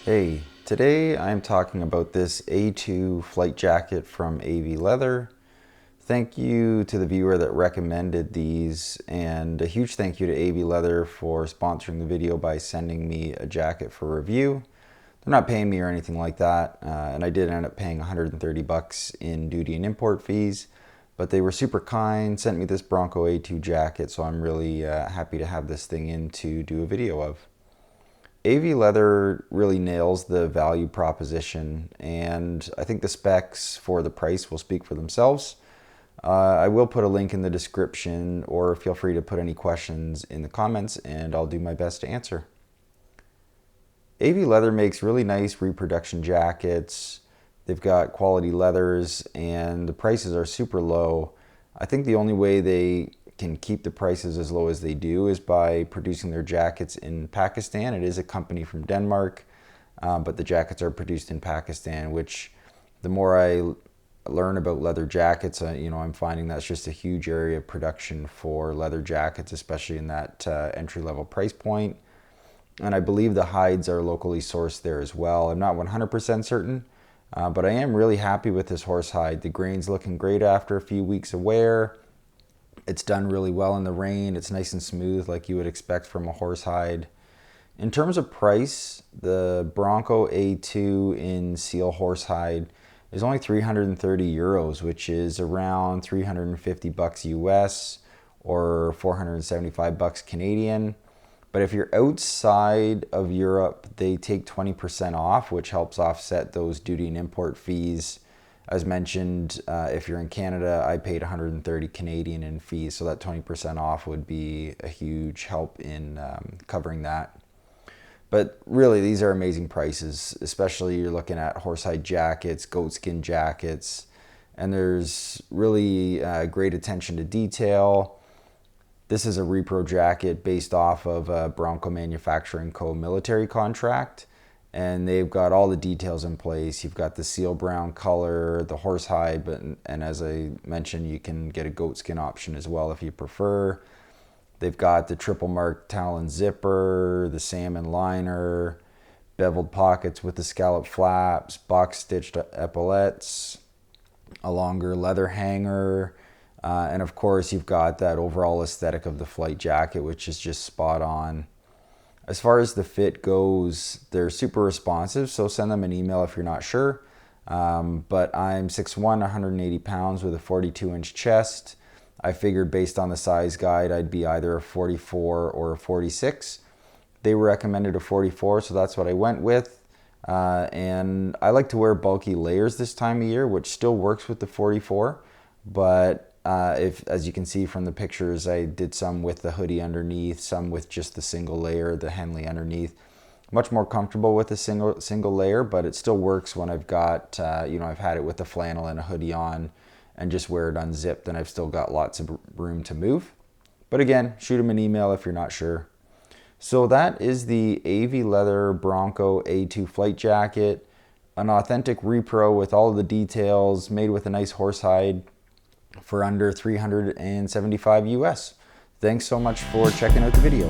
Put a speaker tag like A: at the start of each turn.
A: Hey, today I'm talking about this A2 flight jacket from Avi Leather. Thank you to the viewer that recommended these, and a huge thank you to Avi Leather for sponsoring the video by sending me a jacket for review. They're not paying me or anything like that, and I did end up paying 130 bucks in duty and import fees, but they were super kind, sent me this Bronco A2 jacket, so I'm really happy to have this thing in to do a video of. Avi Leather really nails the value proposition, and I think the specs for the price will speak for themselves. I will put a link in the description, or feel free to put any questions in the comments and I'll do my best to answer. Avi Leather makes really nice reproduction jackets. They've got quality leathers and the prices are super low. I think the only way they can keep the prices as low as they do is by producing their jackets in Pakistan. It is a company from Denmark, but the jackets are produced in Pakistan, which the more I learn about leather jackets, I'm finding that's just a huge area of production for leather jackets, especially in that entry-level price point. And I believe the hides are locally sourced there as well. I'm not 100% certain, but I am really happy with this horsehide. The grain's looking great after a few weeks of wear. It's done really well in the rain. It's nice and smooth like you would expect from a horsehide. In terms of price, the Bronco A2 in Seal Horsehide is only 330 euros, which is around 350 bucks US or 475 bucks Canadian. But if you're outside of Europe, they take 20% off, which helps offset those duty and import fees. As mentioned, if you're in Canada, I paid 130 Canadian in fees, so that 20% off would be a huge help in covering that. But really, these are amazing prices, especially you're looking at horsehide jackets, goatskin jackets, and there's really great attention to detail. This is a repro jacket based off of a Bronco Manufacturing A2 military contract. And they've got all the details in place. You've got the seal brown color, the horsehide, and as I mentioned, you can get a goatskin option as well if you prefer. They've got the triple mark talon zipper, the salmon liner, beveled pockets with the scallop flaps, box stitched epaulettes, a longer leather hanger, and of course you've got that overall aesthetic of the flight jacket, which is just spot on. As far as the fit goes, they're super responsive, so send them an email if you're not sure. But I'm 6'1", 180 pounds with a 42-inch chest. I figured based on the size guide, I'd be either a 44 or a 46. They recommended a 44, so that's what I went with. And I like to wear bulky layers this time of year, which still works with the 44, but as you can see from the pictures, I did some with the hoodie underneath, some with just the single layer, the Henley underneath. Much more comfortable with a single layer, but it still works when I've got, I've had it with a flannel and a hoodie on and just wear it unzipped, and I've still got lots of room to move. But again, shoot them an email if you're not sure. So that is the Avi Leather Bronco A2 flight jacket, an authentic repro with all of the details, made with a nice horsehide, for under 375 US. Thanks so much for checking out the video.